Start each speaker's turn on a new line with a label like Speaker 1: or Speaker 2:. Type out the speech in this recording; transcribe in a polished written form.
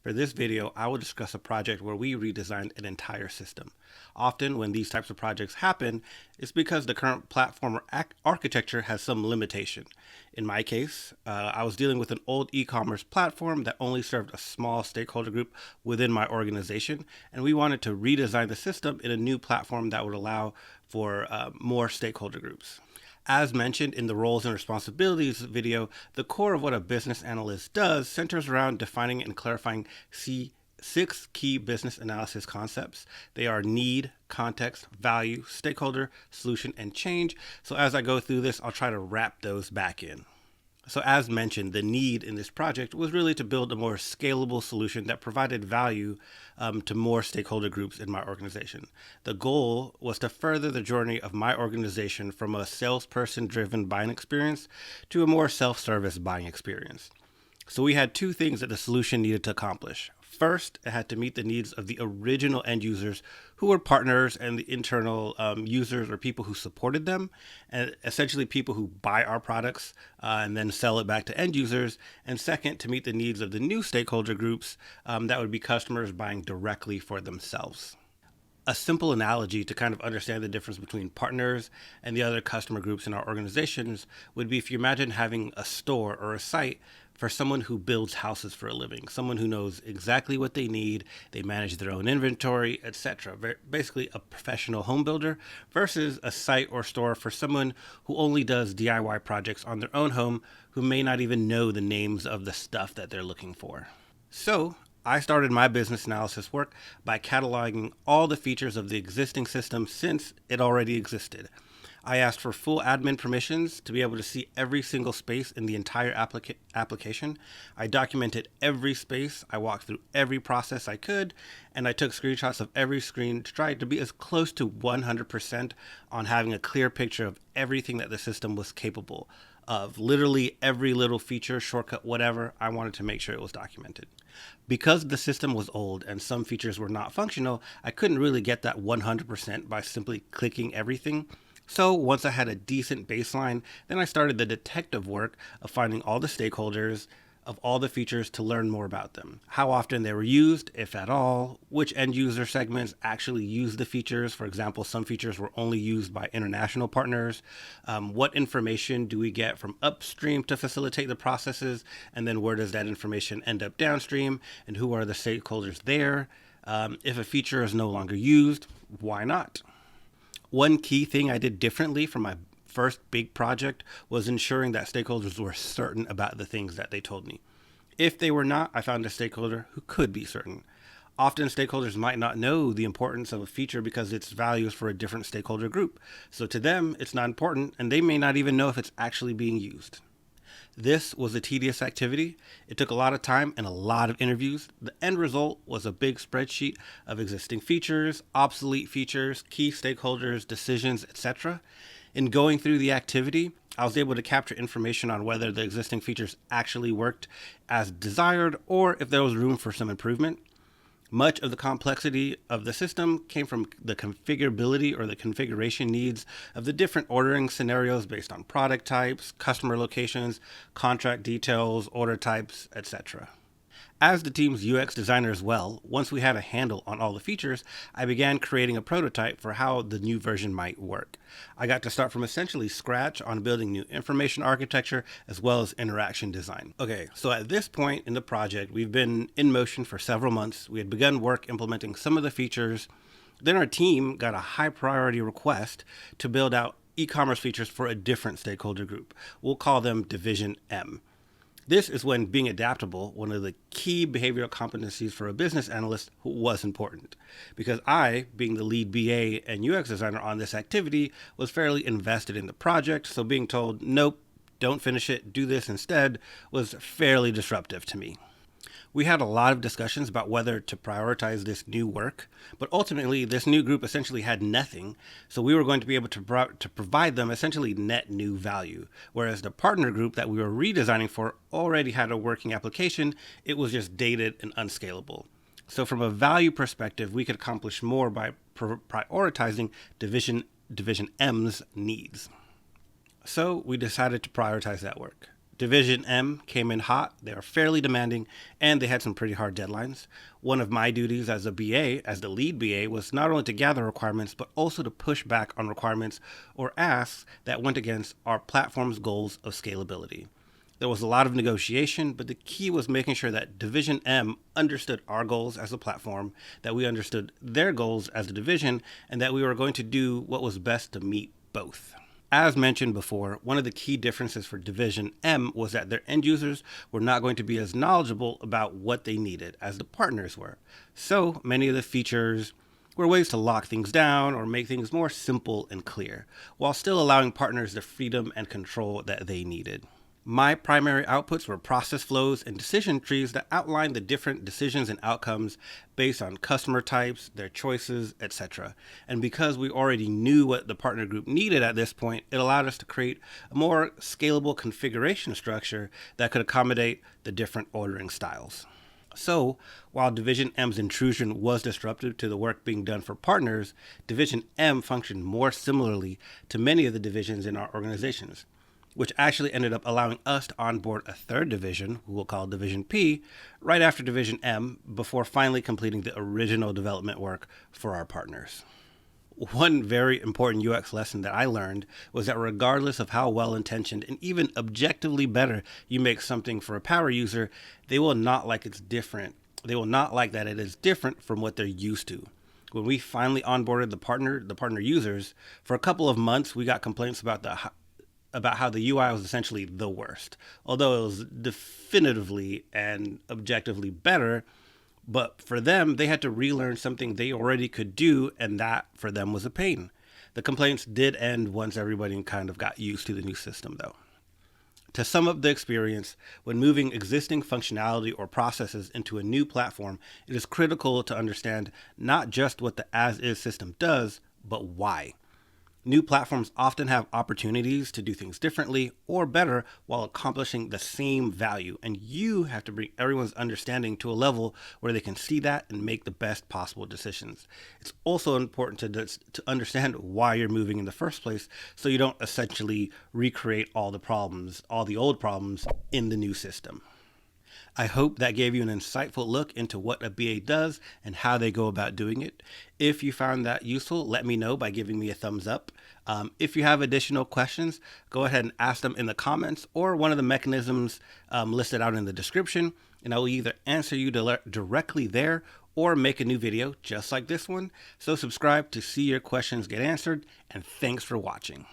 Speaker 1: For this video, I will discuss a project where we redesigned an entire system. Often when these types of projects happen, it's because the current platform or architecture has some limitation. In my case, I was dealing with an old e-commerce platform that only served a small stakeholder group within my organization, and we wanted to redesign the system in a new platform that would allow for more stakeholder groups. As mentioned in the roles and responsibilities video, the core of what a business analyst does centers around defining and clarifying six key business analysis concepts. They are need, context, value, stakeholder, solution, and change. So as I go through this, I'll try to wrap those back in. So as mentioned, the need in this project was really to build a more scalable solution that provided value to more stakeholder groups in my organization. The goal was to further the journey of my organization from a salesperson-driven buying experience to a more self-service buying experience. So we had two things that the solution needed to accomplish. First, it had to meet the needs of the original end users who were partners and the internal users or people who supported them, and essentially people who buy our products and then sell it back to end users. And second, to meet the needs of the new stakeholder groups that would be customers buying directly for themselves. A simple analogy to kind of understand the difference between partners and the other customer groups in our organizations would be if you imagine having a store or a site for someone who builds houses for a living, someone who knows exactly what they need, they manage their own inventory, etc. Basically a professional home builder versus a site or store for someone who only does DIY projects on their own home, who may not even know the names of the stuff that they're looking for. So I started my business analysis work by cataloging all the features of the existing system since it already existed. I asked for full admin permissions to be able to see every single space in the entire application. I documented every space. I walked through every process I could, and I took screenshots of every screen to try to be as close to 100% on having a clear picture of everything that the system was capable of. Literally every little feature, shortcut, whatever, I wanted to make sure it was documented. Because the system was old and some features were not functional, I couldn't really get that 100% by simply clicking everything. So once I had a decent baseline, then I started the detective work of finding all the stakeholders of all the features to learn more about them, how often they were used, if at all, which end user segments actually use the features. For example, some features were only used by international partners. What information do we get from upstream to facilitate the processes? And then where does that information end up downstream? And who are the stakeholders there? If a feature is no longer used, why not? One key thing I did differently from my first big project was ensuring that stakeholders were certain about the things that they told me. If they were not, I found a stakeholder who could be certain. Often stakeholders might not know the importance of a feature because its value is for a different stakeholder group. So to them, it's not important, and they may not even know if it's actually being used. This was a tedious activity. It took a lot of time and a lot of interviews. The end result was a big spreadsheet of existing features, obsolete features, key stakeholders, decisions, etc. In going through the activity, I was able to capture information on whether the existing features actually worked as desired or if there was room for some improvement. Much of the complexity of the system came from the configurability or the configuration needs of the different ordering scenarios based on product types, customer locations, contract details, order types, etc. As the team's UX designer as well, once we had a handle on all the features, I began creating a prototype for how the new version might work. I got to start from essentially scratch on building new information architecture as well as interaction design. Okay, so at this point in the project, we've been in motion for several months. We had begun work implementing some of the features. Then our team got a high priority request to build out e-commerce features for a different stakeholder group. We'll call them Division M. This is when being adaptable, one of the key behavioral competencies for a business analyst, was important. Because I, being the lead BA and UX designer on this activity, was fairly invested in the project, so being told, nope, don't finish it, do this instead, was fairly disruptive to me. We had a lot of discussions about whether to prioritize this new work, but ultimately this new group essentially had nothing, so we were going to be able to provide them essentially net new value, whereas the partner group that we were redesigning for already had a working application. It was just dated and unscalable. So from a value perspective, we could accomplish more by prioritizing Division M's needs. So we decided to prioritize that work. Division M came in hot, they are fairly demanding, and they had some pretty hard deadlines. One of my duties as a BA, as the lead BA, was not only to gather requirements, but also to push back on requirements or asks that went against our platform's goals of scalability. There was a lot of negotiation, but the key was making sure that Division M understood our goals as a platform, that we understood their goals as a division, and that we were going to do what was best to meet both. As mentioned before, one of the key differences for Division M was that their end users were not going to be as knowledgeable about what they needed as the partners were. So many of the features were ways to lock things down or make things more simple and clear, while still allowing partners the freedom and control that they needed. My primary outputs were process flows and decision trees that outline the different decisions and outcomes based on customer types, their choices, etc. And because we already knew what the partner group needed at this point, it allowed us to create a more scalable configuration structure that could accommodate the different ordering styles. So, while Division M's intrusion was disruptive to the work being done for partners, Division M functioned more similarly to many of the divisions in our organizations, which actually ended up allowing us to onboard a third division, who we'll call Division P, right after Division M, before finally completing the original development work for our partners. One very important UX lesson that I learned was that regardless of how well-intentioned and even objectively better you make something for a power user, they will not like it's different. They will not like that it is different from what they're used to. When we finally onboarded the partner users, for a couple of months, we got complaints about how the UI was essentially the worst, although it was definitively and objectively better. But for them, they had to relearn something they already could do, and that for them was a pain. The complaints did end once everybody kind of got used to the new system, though. To sum up the experience, when moving existing functionality or processes into a new platform, it is critical to understand not just what the as-is system does, but why. New platforms often have opportunities to do things differently or better while accomplishing the same value, and you have to bring everyone's understanding to a level where they can see that and make the best possible decisions. It's also important to understand why you're moving in the first place, so you don't essentially recreate all the old problems in the new system. I hope that gave you an insightful look into what a BA does and how they go about doing it. If you found that useful, let me know by giving me a thumbs up. If you have additional questions, go ahead and ask them in the comments or one of the mechanisms listed out in the description, and I will either answer you directly there or make a new video just like this one. So subscribe to see your questions get answered, and thanks for watching.